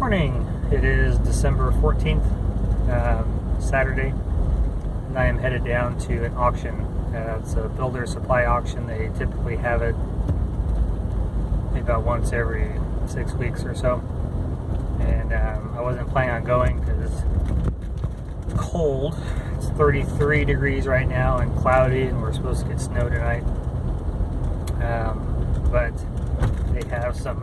morning. It is December 14th, Saturday, and I am headed down to an auction. It's a builder supply auction. They typically have it maybe about once every 6 weeks or so. And I wasn't planning on going because it's cold. It's 33 degrees right now and cloudy, and we're supposed to get snow tonight. But they have some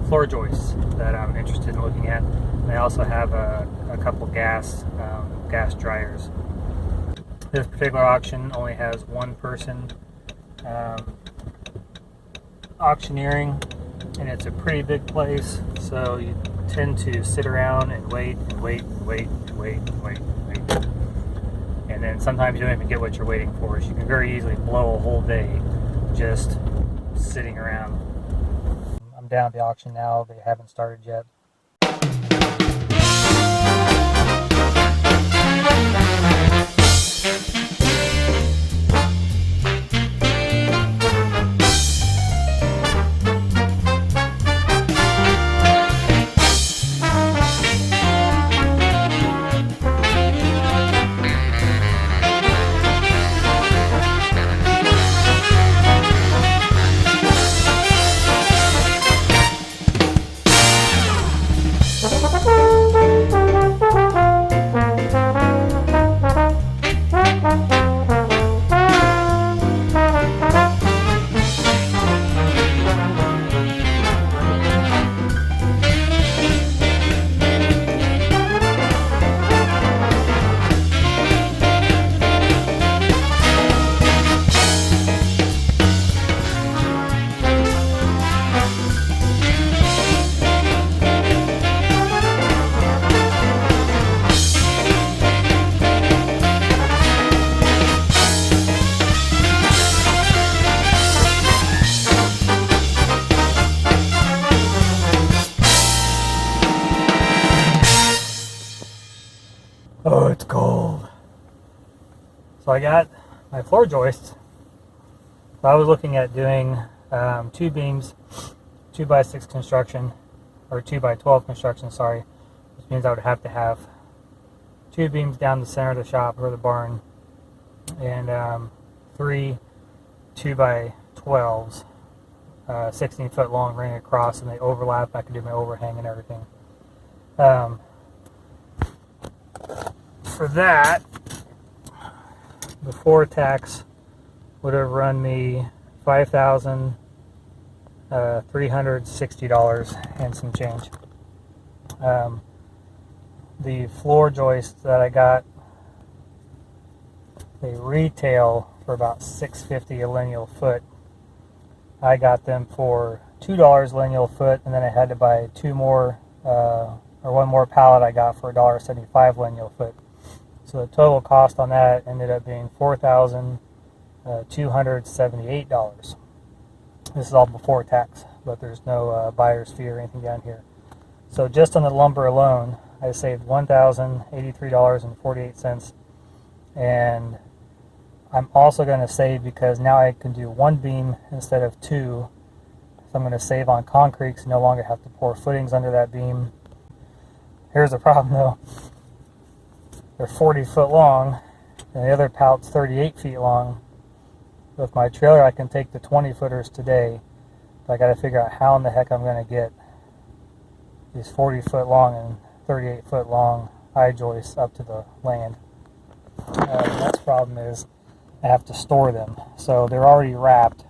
floor joists that I'm interested in looking at. They also have a couple gas dryers. This particular auction only has one person auctioneering, and it's a pretty big place, so you tend to sit around and wait. And then sometimes you don't even get what you're waiting for, so you can very easily blow a whole day just sitting around. I'm down at the auction now. They haven't started yet. Oh, it's cold. So I got my floor joists. So I was looking at doing 2 beams, 2x6 construction, or 2x12 construction, sorry, which means I would have to have 2 beams down the center of the shop or the barn, and 3 2x12s, 16 foot long, running across, and they overlap. I could do my overhang and everything. For that, before tax, would have run me $5,360 and some change. The floor joists that I got, they retail for about $6.50 a lineal foot. I got them for $2 lineal foot, and then I had to buy 2 more, or 1 more pallet I got for $1.75 lineal foot. So the total cost on that ended up being $4,278. This is all before tax, but there's no buyer's fee or anything down here. So just on the lumber alone, I saved $1,083.48. And I'm also going to save, because now I can do 1 beam instead of 2. So I'm going to save on concrete, so no longer have to pour footings under that beam. Here's the problem though. They're 40 foot long, and the other pallet's 38 feet long. With my trailer, I can take the 20 footers today, but I got to figure out how in the heck I'm going to get these 40 foot long and 38 foot long I-joists up to the land. The next problem is I have to store them. So they're already wrapped,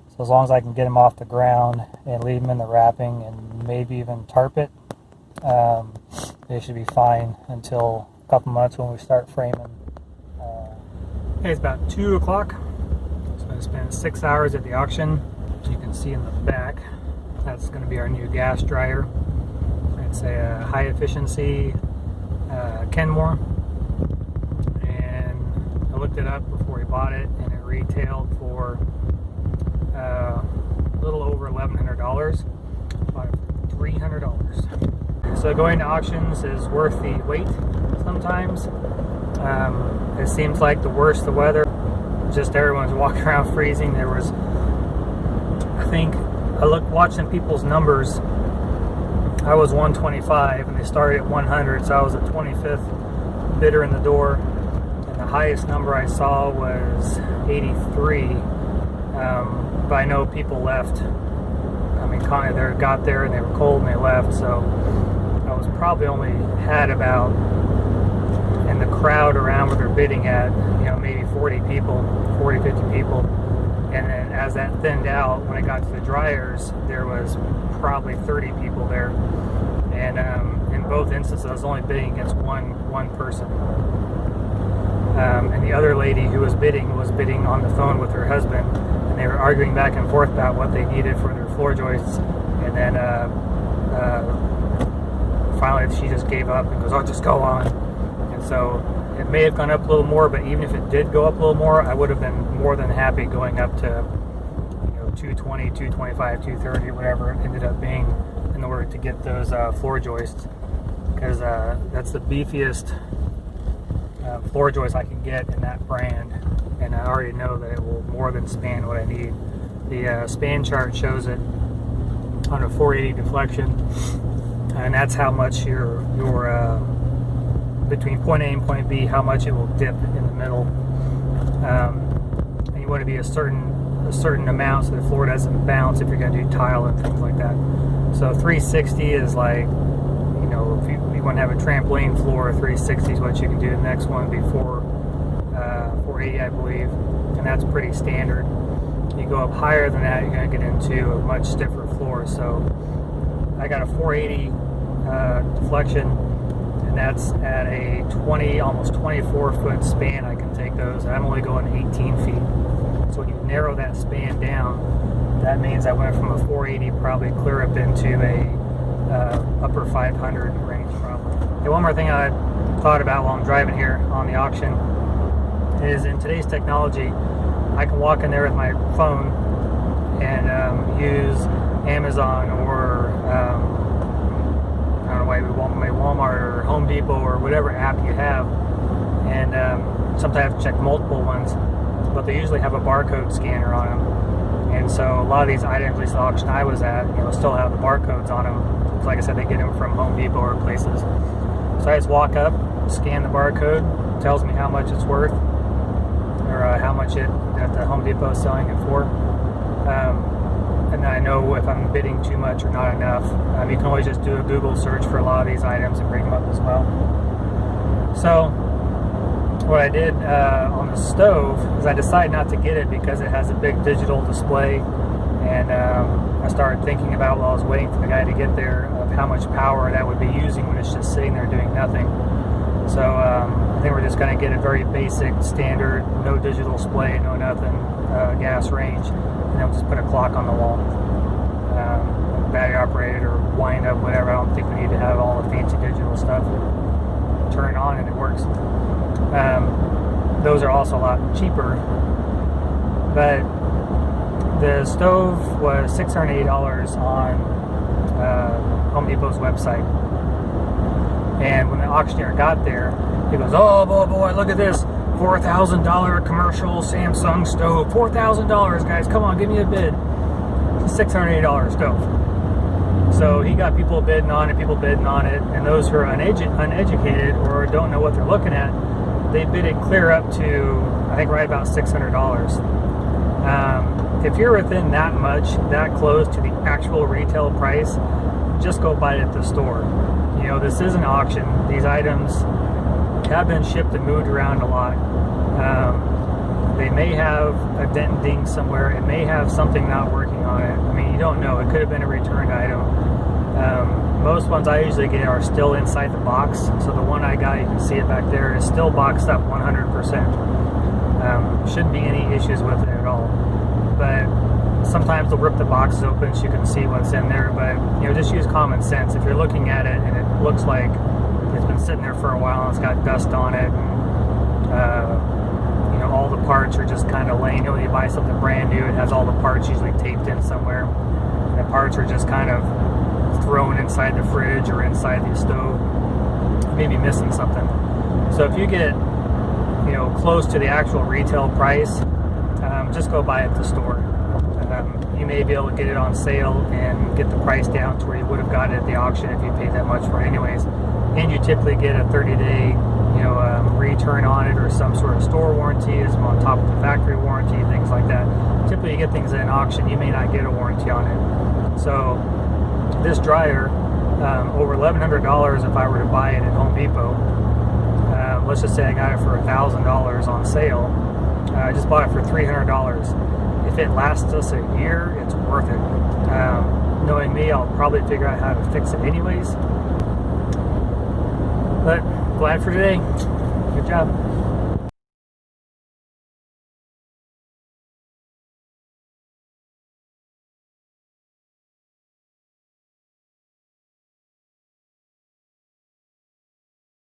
so as long as I can get them off the ground and leave them in the wrapping and maybe even tarp it, they should be fine until couple months when we start framing. It's about 2 o'clock, so I spent 6 hours at the auction. As you can see in the back, that's going to be our new gas dryer. It's a high efficiency Kenmore, and I looked it up before we bought it, and it retailed for a little over $1,100, about $300. So going to auctions is worth the wait sometimes. It seems like the worse the weather, just everyone's walking around freezing. There was, I think, watching people's numbers I was 125 and they started at 100, so I was the 25th bidder in the door, and the highest number I saw was 83. But I know people left. I mean, kind of they got there and they were cold and they left, so I was probably only had about, in the crowd around where they're bidding at, maybe 40 people, 40, 50 people. And then as that thinned out, when I got to the dryers, there was probably 30 people there. And in both instances, I was only bidding against one person. And the other lady who was bidding on the phone with her husband, and they were arguing back and forth about what they needed for their floor joists. And then finally she just gave up and goes, "Oh, just go on." And so it may have gone up a little more, but even if it did go up a little more, I would have been more than happy going up to 220, 225, 230, whatever it ended up being, in order to get those floor joists, because that's the beefiest floor joist I can get in that brand, and I already know that it will more than span what I need. The span chart shows it on a 480 deflection, and that's how much your between point A and point B, how much it will dip in the middle. And you want to be a certain amount so the floor doesn't bounce if you're going to do tile and things like that. So 360 is like, if you want to have a trampoline floor, 360 is what you can do. The next one would be 480, I believe, and that's pretty standard. You go up higher than that, you're going to get into a much stiffer floor. So I got a 480 deflection, and that's at a 20, almost 24 foot span. I can take those. I'm only going 18 feet. So when you narrow that span down, that means I went from a 480 probably clear up into a upper 500 range probably. And one more thing I thought about while I'm driving here on the auction is, in today's technology, I can walk in there with my phone and use Amazon or I don't know, my Walmart or Home Depot or whatever app you have, and sometimes I have to check multiple ones, but they usually have a barcode scanner on them. And so a lot of these items, at least the auction I was at, still have the barcodes on them. Like I said, they get them from Home Depot or places. So I just walk up, scan the barcode, tells me how much it's worth, or how much that the Home Depot is selling it for. And then I know if I'm bidding too much or not enough. You can always just do a Google search for a lot of these items and bring them up as well. So what I did on the stove is I decided not to get it because it has a big digital display, and I started thinking about, while I was waiting for the guy to get there, of how much power that would be using when it's just sitting there doing nothing. So I think we're just going to get a very basic, standard, no digital display, no nothing, gas range, and then we'll just put a clock on the wall, battery operated or wind up, whatever. I don't think we need to have all the fancy digital stuff. Turn it on and it works. Those are also a lot cheaper, but the stove was $680 on Home Depot's website. And when the auctioneer got there, he goes, "Oh boy, look at this $4,000 commercial Samsung stove. $4,000, guys, come on, give me a bid." It's a $680 stove. So he got people bidding on it, and those who are uneducated or don't know what they're looking at, they bid it clear up to, I think, right about $600. If you're within that much, that close to the actual retail price, just go buy it at the store. This is an auction. These items have been shipped and moved around a lot. They may have a dent and ding somewhere. It may have something not working on it. I mean, you don't know. It could have been a returned item. Most ones I usually get are still inside the box. So the one I got, you can see it back there, is still boxed up 100%. Shouldn't be any issues with it at all. But sometimes they'll rip the boxes open so you can see what's in there. But just use common sense. If you're looking at it and it looks like it's been sitting there for a while and it's got dust on it, and all the parts are just kind of laying. You buy something brand new, it has all the parts usually taped in somewhere. The parts are just kind of thrown inside the fridge or inside the stove. Maybe missing something. So if you get close to the actual retail price, just go buy it at the store. you may be able to get it on sale and get the price down to where you would have gotten it at the auction if you paid that much for it anyways. And you typically get a 30-day, return on it, or some sort of store warranty is on top of the factory warranty, things like that. Typically, you get things at an auction, you may not get a warranty on it. So this dryer, over $1,100 if I were to buy it at Home Depot. Let's just say I got it for $1,000 on sale. I just bought it for $300. If it lasts us a year, it's worth it. Knowing me, I'll probably figure out how to fix it anyways. But glad for today. Good job.